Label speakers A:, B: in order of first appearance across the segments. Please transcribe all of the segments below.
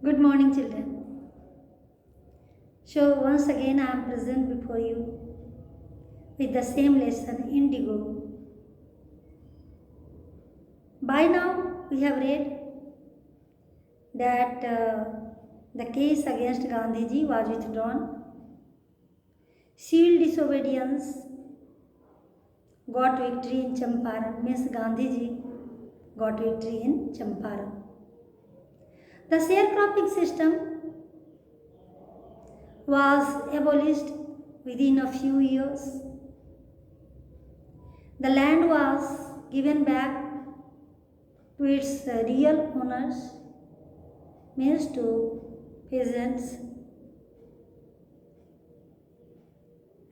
A: Good morning, children. So, once again, I am present before you with the same lesson, Indigo. By now, we have read that the case against Gandhiji was withdrawn. Civil disobedience got victory in Champaran, means Gandhiji got victory in Champaran. The sharecropping system was abolished within a few years. The land was given back to its real owners, means to peasants.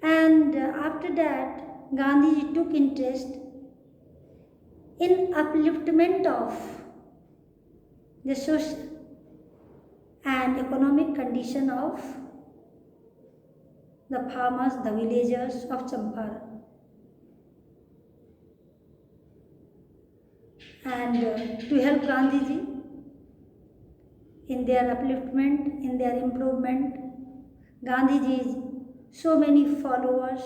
A: And after that, Gandhiji took interest in upliftment of the social and economic condition of the farmers, the villagers of Champaran. And to help Gandhiji in their upliftment, in their improvement, Gandhiji's so many followers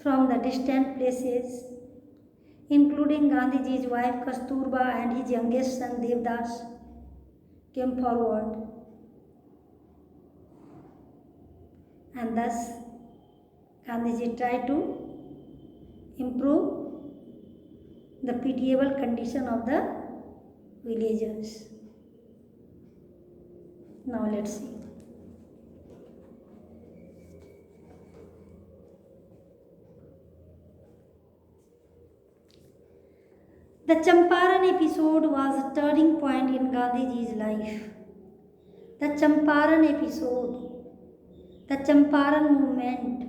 A: from the distant places, including Gandhiji's wife Kasturba and his youngest son Devdas, came forward. And thus, Gandhiji tried to improve the pitiable condition of the villagers. Now let's see. The Champaran episode was a turning point in Gandhiji's life. The Champaran episode, the Champaran movement,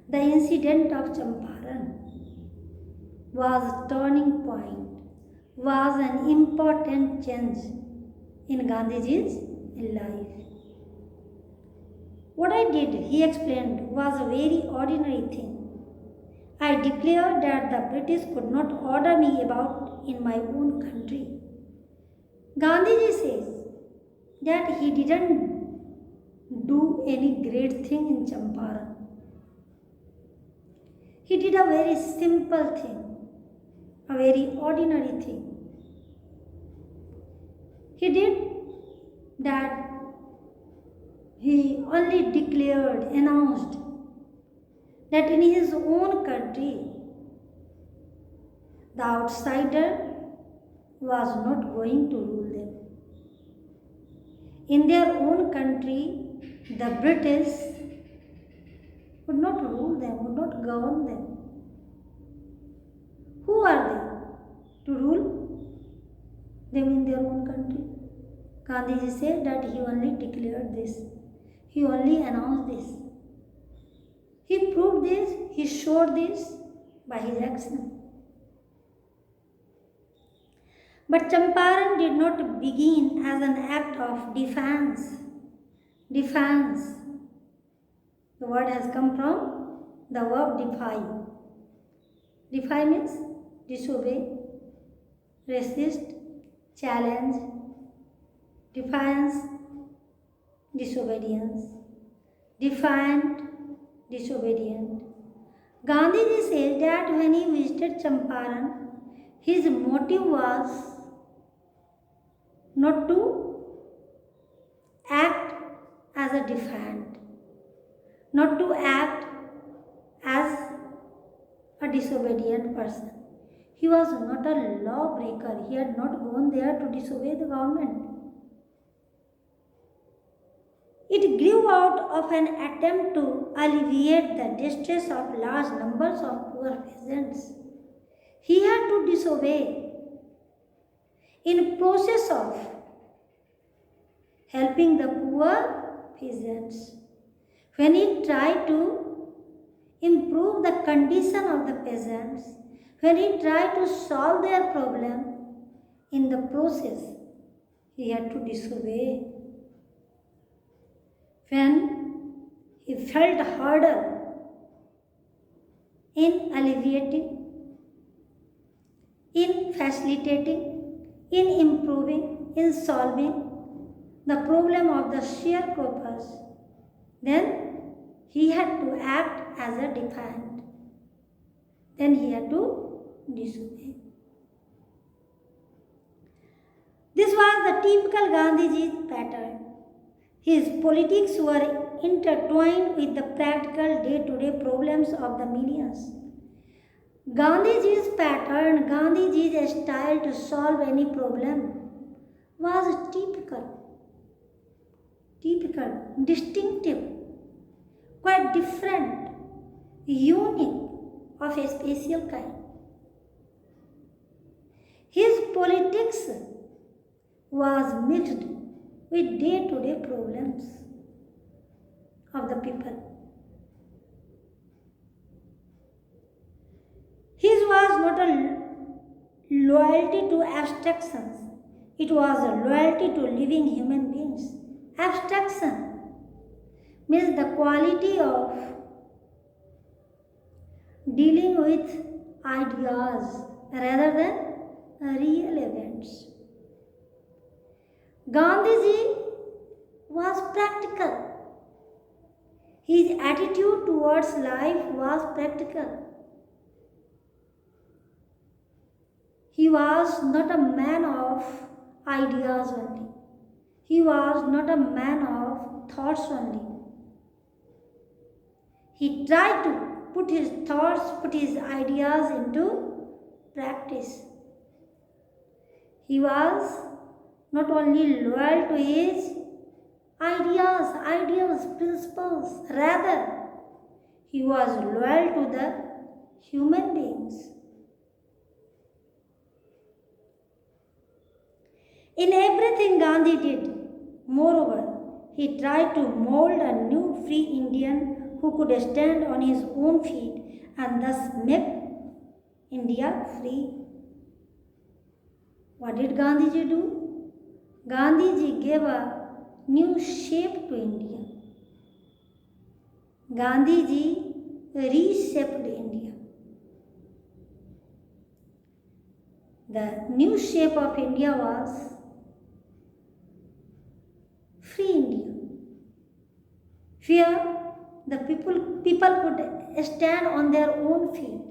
A: the incident of Champaran was a turning point, was an important change in Gandhiji's life. What I did, he explained, was a very ordinary thing. I declared that the British could not order me about in my own country. Gandhiji says that he didn't do any great thing in Champaran. He did a very simple thing, a very ordinary thing. He did that he only declared, announced that in his own country, the outsider was not going to rule them. In their own country, the British would not rule them, would not govern them. Who are they to rule them in their own country? Gandhiji said that he only declared this. He only announced this. He proved this, he showed this by his action. But Champaran did not begin as an act of defense. Defense. The word has come from the verb defy. Defy means disobey, resist, challenge, defiance, disobedience, defiant, disobedient. Gandhiji says that when he visited Champaran, his motive was not to act as a defiant, not to act as a disobedient person. He was not a lawbreaker. He had not gone there to disobey the government. It grew out of an attempt to alleviate the distress of large numbers of poor peasants. He had to disobey in process of helping the poor peasants. When he tried to improve the condition of the peasants, when he tried to solve their problem, in the process, he had to disobey. When he felt harder in alleviating, in facilitating, in improving, in solving the problem of the sharecroppers, then he had to act as a defiant. Then he had to disobey. This was the typical Gandhiji pattern. His politics were intertwined with the practical day-to-day problems of the millions. Gandhiji's pattern, Gandhiji's style to solve any problem was typical, distinctive, quite different, unique, of a special kind. His politics was mixed with day-to-day problems of the people. His was not a loyalty to abstractions, it was a loyalty to living human beings. Abstraction means the quality of dealing with ideas rather than real events. Gandhiji was practical. His attitude towards life was practical. He was not a man of ideas only. He was not a man of thoughts only. He tried to put his thoughts, put his ideas into practice. He was not only loyal to his ideas, principles, rather, he was loyal to the human beings. In everything Gandhi did, moreover, he tried to mold a new free Indian who could stand on his own feet and thus make India free. What did Gandhiji do? Gandhiji gave a new shape to India. Gandhiji reshaped India. The new shape of India was free India, where the people could stand on their own feet.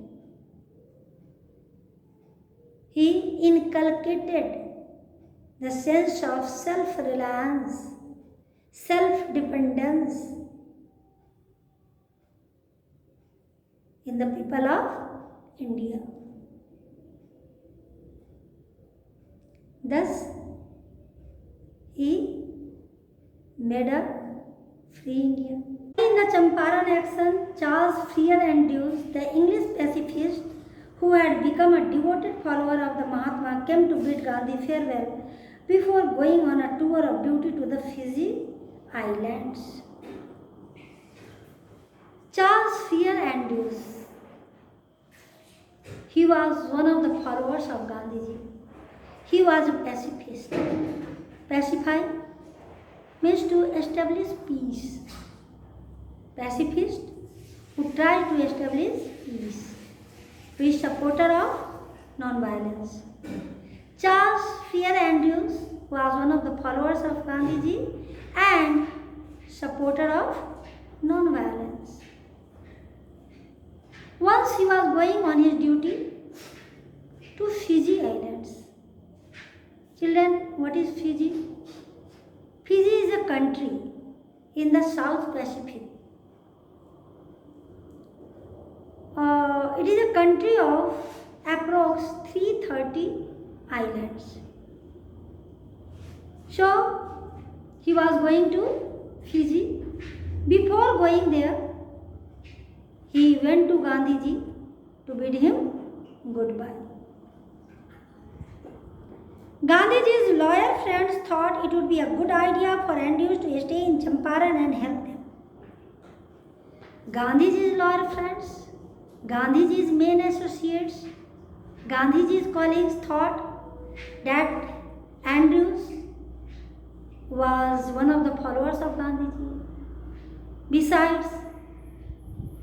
A: He inculcated the sense of self-reliance, self-dependence in the people of India. Thus, he made a free India. In the Champaran action, Charles Freer and Dewes, the English pacifist who had become a devoted follower of the Mahatma, came to bid Gandhi farewell before going on a tour of duty to the Fiji Islands. Charles Freer and Dewes, he was one of the followers of Gandhiji. He was a pacifist. Pacify means to establish peace. Pacifist who tried to establish peace. He is supporter of non-violence. Charles Freer and Dewes was one of the followers of Gandhiji and supporter of non-violence. Once he was going on his duty to Fiji Islands. Children, what is Fiji? Fiji is a country in the South Pacific. It is a country of approx 330 islands. So, he was going to Fiji. Before going there, he went to Gandhiji to bid him goodbye. Gandhiji's loyal friends thought it would be a good idea for Andrews to stay in Champaran and help them. Gandhiji's loyal friends, Gandhiji's main associates, Gandhiji's colleagues thought that Andrews was one of the followers of Gandhiji. Besides,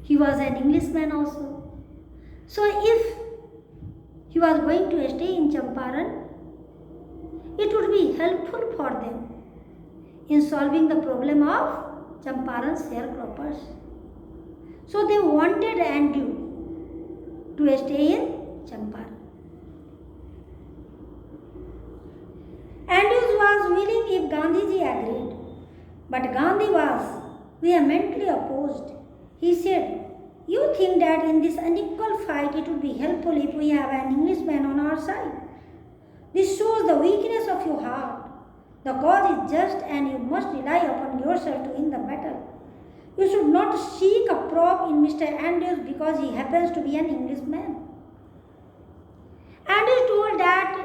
A: he was an Englishman also. So if he was going to stay in Champaran, it would be helpful for them in solving the problem of Champaran sharecroppers. So they wanted Andrew to stay in Champaran. Andrews was willing if Gandhiji agreed, but Gandhi was vehemently opposed. He said, "You think that in this unequal fight it would be helpful if we have an Englishman on our side. This shows the weakness of your heart. The cause is just and you must rely upon yourself to win the battle. You should not seek a prop in Mr. Andrews because he happens to be an Englishman." Andrews told that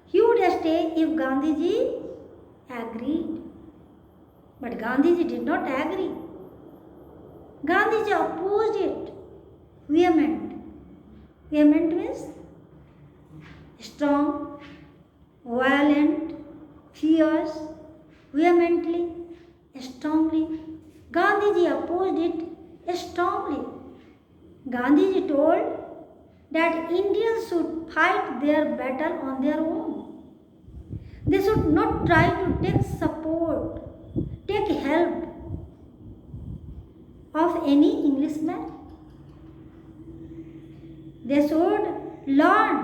A: he would stay if Gandhiji agreed. But Gandhiji did not agree. Gandhiji opposed it. Vehement. Vehement means strong, violent, fierce, vehemently, strongly. Gandhiji opposed it strongly. Gandhiji told that Indians should fight their battle on their own. They should not try to take support, take help of any Englishman. They should learn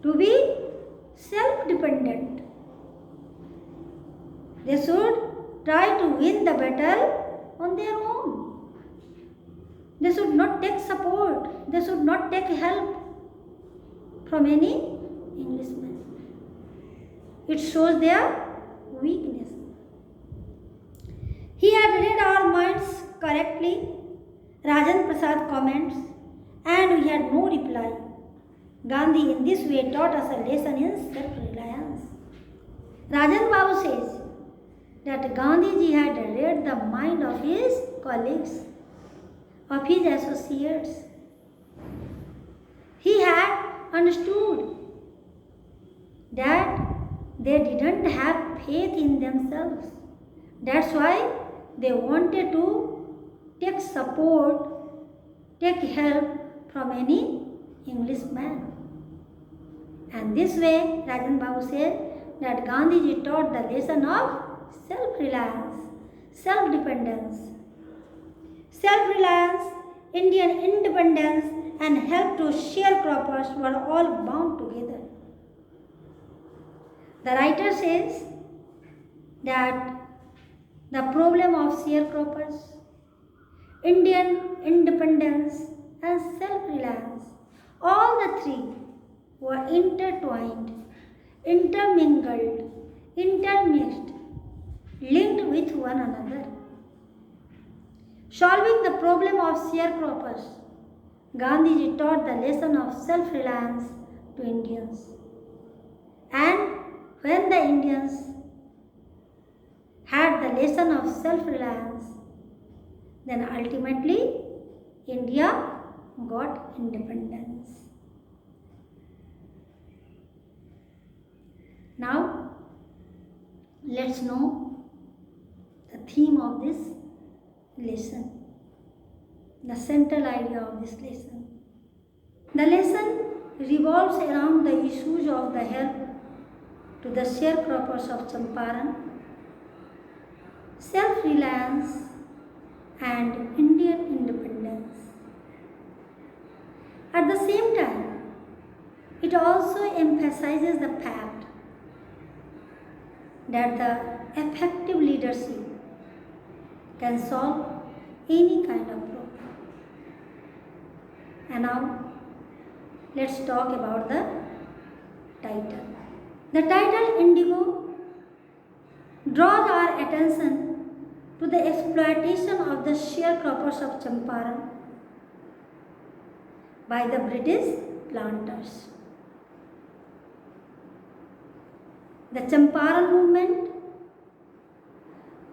A: to be self-dependent. They should try to win the battle on their own. They should not take support. They should not take help from any Englishman. It shows their weakness. He had read our minds correctly, Rajan Prasad comments, and we had no reply. Gandhi in this way taught us a lesson in self-reliance. Rajan Babu says that Gandhiji had read the mind of his colleagues, of his associates. He had understood that they didn't have faith in themselves. That's why they wanted to take support, take help from any Englishman. And this way, Rajan Babu said that Gandhiji taught the lesson of self-reliance, self-dependence. Self-reliance, Indian independence, and help to sharecroppers were all bound together. The writer says that the problem of sharecroppers, Indian independence, and self-reliance, all the three were intertwined, intermingled, intermixed, linked with one another. Solving the problem of sharecroppers, Gandhiji taught the lesson of self-reliance to Indians. And when the Indians had the lesson of self-reliance, then ultimately India got independence. Now, let's know the theme of this lesson, the central idea of this lesson. The lesson revolves around the issues of the help to the sharecroppers of Champaran, self-reliance, and Indian independence. At the same time, it also emphasizes the fact that the effective leadership can solve any kind of problem. And now, let's talk about the title. The title Indigo draws our attention to the exploitation of the sharecroppers of Champaran by the British planters. The Champaran movement,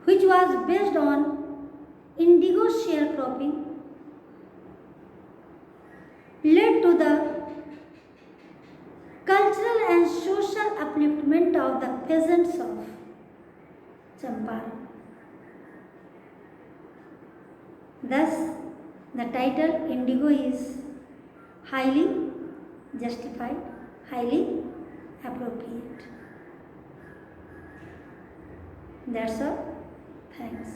A: which was based on indigo sharecropping, led to the cultural and social upliftment of the peasants of Champaran. Thus, the title Indigo is highly justified, highly appropriate. That's all. Thanks.